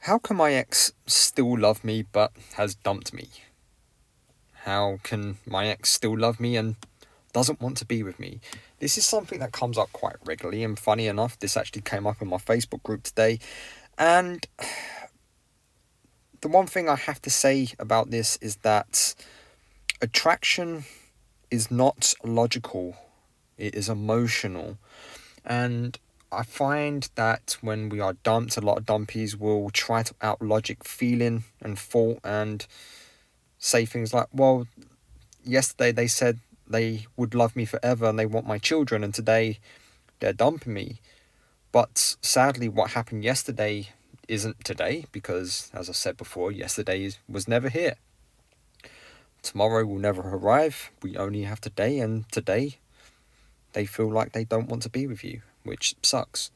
How can my ex still love me but has dumped me? How can my ex still love me and doesn't want to be with me? This is something that comes up quite regularly, and funny enough, this actually came up in my Facebook group today. And the one thing I have to say about this is that attraction is not logical, it is emotional. And I find that when we are dumped, a lot of dumpees will try to out logic feeling and thought and say things like, well, yesterday they said they would love me forever and they want my children, and today they're dumping me. But sadly, what happened yesterday isn't today, because, as I said before, yesterday was never here. Tomorrow will never arrive. We only have today, and today they feel like they don't want to be with you, which sucks.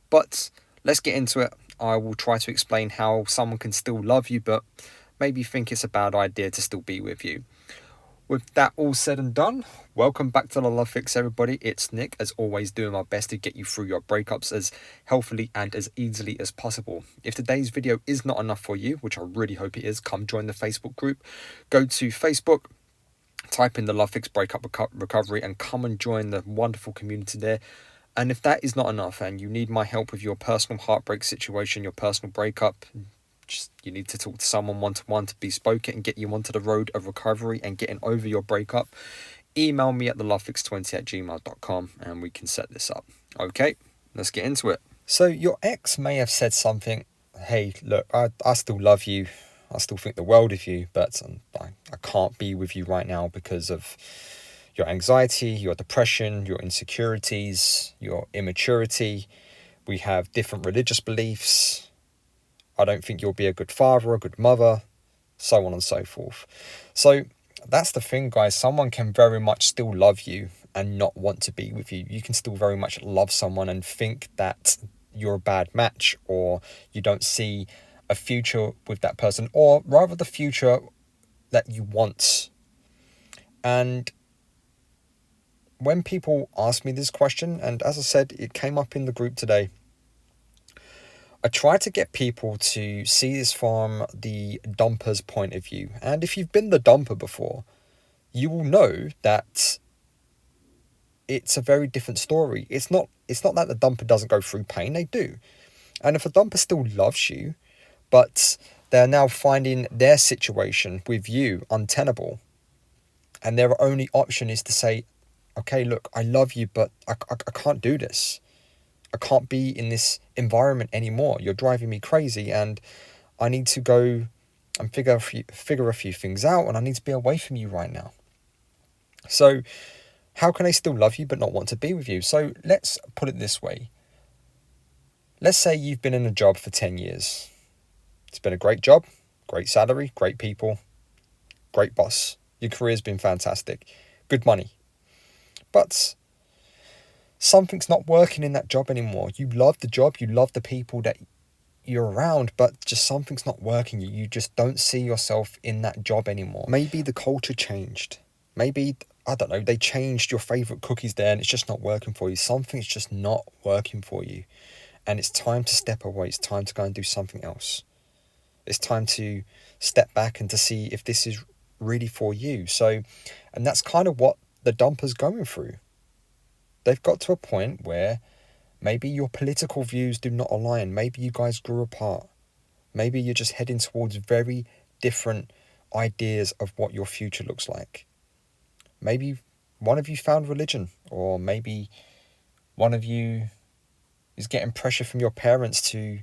But let's get into it. I will try to explain how someone can still love you, but maybe think it's a bad idea to still be with you. With that all said and done, welcome back to the Love Fix, everybody. It's Nick, as always, doing my best to get you through your breakups as healthily and as easily as possible. If today's video is not enough for you, which I really hope it is, come join the Facebook group. Go to Facebook, type in the Love Fix Breakup Recovery, and come and join the wonderful community there. And if that is not enough and you need my help with your personal heartbreak situation, your personal breakup, you need to talk to someone one-to-one to bespoke it and get you onto the road of recovery and getting over your breakup, email me at thelovefix20@gmail.com and we can set this up. Okay, let's get into it. So your ex may have said something, hey, look, I still love you, I still think the world of you, but I can't be with you right now because of your anxiety, your depression, your insecurities, your immaturity. We have different religious beliefs. I don't think you'll be a good father, a good mother, so on and so forth. So that's the thing, guys. Someone can very much still love you and not want to be with you. You can still very much love someone and think that you're a bad match, or you don't see a future with that person, or rather the future that you want. And when people ask me this question, and as I said, it came up in the group today, I try to get people to see this from the dumper's point of view. And if you've been the dumper before, you will know that it's a very different story. It's not that the dumper doesn't go through pain, they do. And if a dumper still loves you, but they're now finding their situation with you untenable, and their only option is to say, okay, look, I love you, but I can't do this. I can't be in this environment anymore. You're driving me crazy, and I need to go and figure a few things out, and I need to be away from you right now. So how can they still love you but not want to be with you? So let's put it this way. Let's say you've been in a job for 10 years. It's been a great job, great salary, great people, great boss. Your career's been fantastic, good money. But something's not working in that job anymore. You love the job, you love the people that you're around, but just something's not working. You just don't see yourself in that job anymore. Maybe the culture changed. Maybe, I don't know, they changed your favourite cookies there and it's just not working for you. Something's just not working for you. And it's time to step away. It's time to go and do something else. It's time to step back and to see if this is really for you. So, and that's kind of what the dumper's going through. They've got to a point where maybe your political views do not align. Maybe you guys grew apart. Maybe you're just heading towards very different ideas of what your future looks like. Maybe one of you found religion, or maybe one of you is getting pressure from your parents to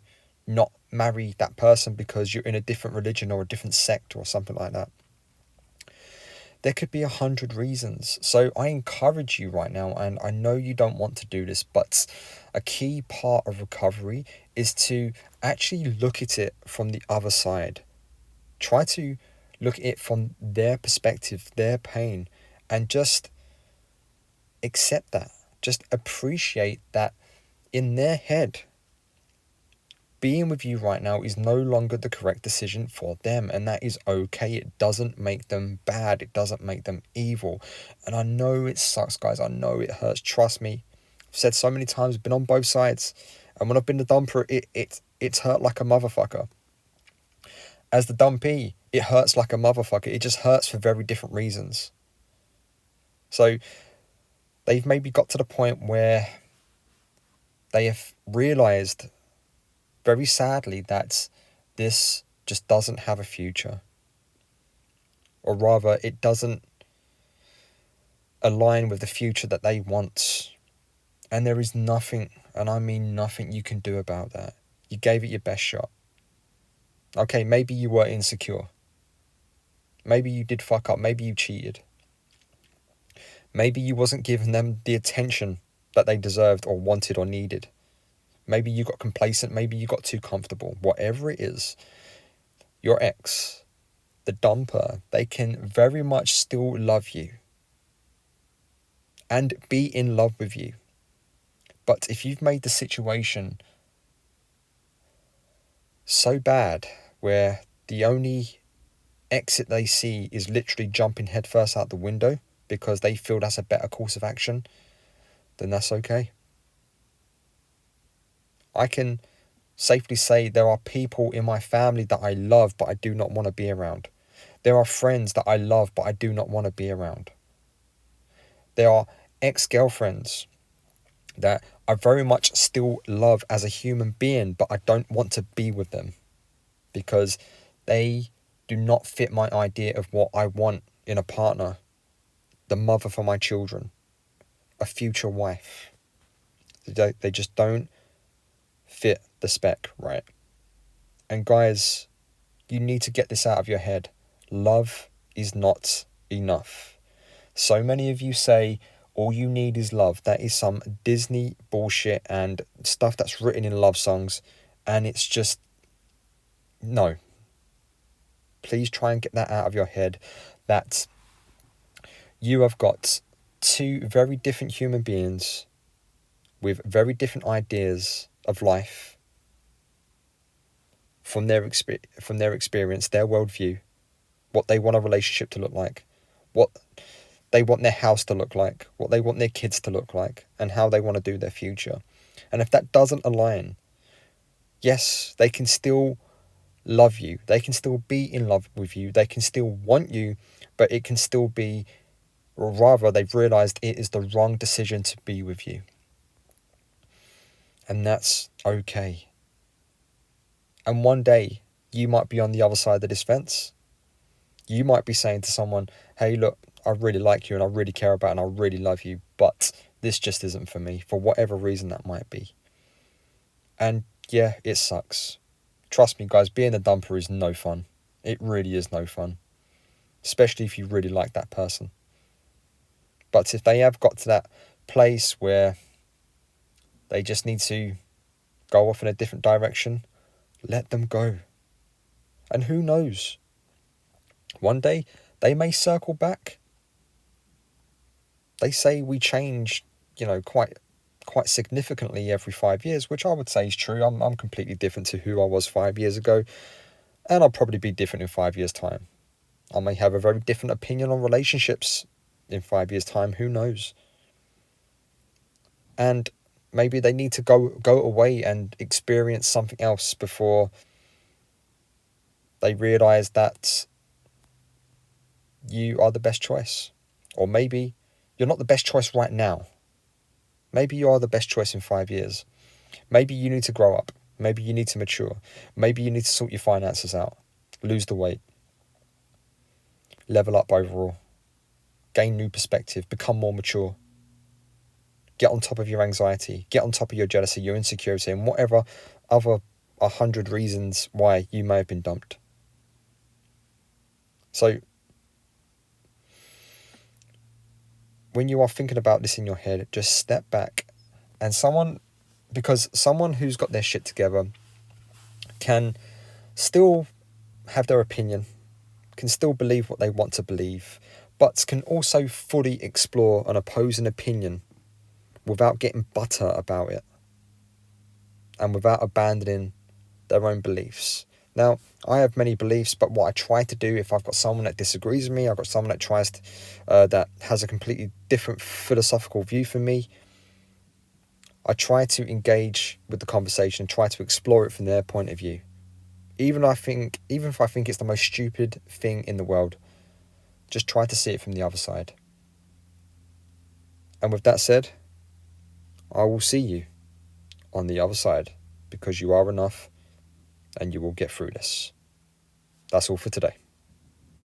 not marry that person because you're in a different religion or a different sect or something like that. There could be 100 reasons. So I encourage you right now, and I know you don't want to do this, but a key part of recovery is to actually look at it from the other side. Try to look at it from their perspective, their pain, and just accept that. Just appreciate that in their head, being with you right now is no longer the correct decision for them, and that is okay. It doesn't make them bad. It doesn't make them evil. And I know it sucks, guys. I know it hurts. Trust me. I've said so many times, been on both sides. And when I've been the dumper, it's hurt like a motherfucker. As the dumpee, it hurts like a motherfucker. It just hurts for very different reasons. So they've maybe got to the point where they have realised, very sadly, that this just doesn't have a future. Or rather, it doesn't align with the future that they want. And there is nothing, and I mean nothing, you can do about that. You gave it your best shot. Okay, maybe you were insecure. Maybe you did fuck up. Maybe you cheated. Maybe you wasn't giving them the attention that they deserved or wanted or needed. Maybe you got complacent. Maybe you got too comfortable. Whatever it is, your ex, the dumper, they can very much still love you and be in love with you. But if you've made the situation so bad where the only exit they see is literally jumping headfirst out the window because they feel that's a better course of action, then that's okay. I can safely say there are people in my family that I love but I do not want to be around. There are friends that I love but I do not want to be around. There are ex-girlfriends that I very much still love as a human being, but I don't want to be with them because they do not fit my idea of what I want in a partner, the mother for my children, a future wife. They just don't fit the spec, right? And guys, you need to get this out of your head. Love is not enough. So many of you say, all you need is love. That is some Disney bullshit and stuff that's written in love songs. And it's just, no. Please try and get that out of your head. That you have got two very different human beings with very different ideas of life from their experience, their worldview, what they want a relationship to look like, what they want their house to look like, what they want their kids to look like, and how they want to do their future. And if that doesn't align, yes, they can still love you. They can still be in love with you. They can still want you, but it can still be, or rather, they've realised it is the wrong decision to be with you. And that's okay. And one day, you might be on the other side of this fence. You might be saying to someone, hey, look, I really like you and I really care about and I really love you, but this just isn't for me, for whatever reason that might be. And yeah, it sucks. Trust me, guys, being a dumper is no fun. It really is no fun. Especially if you really like that person. But if they have got to that place where they just need to go off in a different direction, let them go. And who knows? One day, they may circle back. They say we change, quite significantly every 5 years, which I would say is true. I'm completely different to who I was 5 years ago, and I'll probably be different in 5 years' time. I may have a very different opinion on relationships in 5 years' time. Who knows? And maybe they need to go away and experience something else before they realise that you are the best choice. Or maybe you're not the best choice right now. Maybe you are the best choice in 5 years. Maybe you need to grow up. Maybe you need to mature. Maybe you need to sort your finances out. Lose the weight. Level up overall. Gain new perspective. Become more mature. Get on top of your anxiety. Get on top of your jealousy, your insecurity, and whatever other 100 reasons why you may have been dumped. So, when you are thinking about this in your head, just step back and someone who's got their shit together can still have their opinion, can still believe what they want to believe, but can also fully explore an opposing opinion without getting butter about it and without abandoning their own beliefs. Now, I have many beliefs, but what I try to do, if I've got someone that disagrees with me, I've got someone that tries to, that has a completely different philosophical view from me, I try to engage with the conversation, try to explore it from their point of view. Even if I think it's the most stupid thing in the world, just try to see it from the other side. And with that said, I will see you on the other side, because you are enough and you will get through this. That's all for today.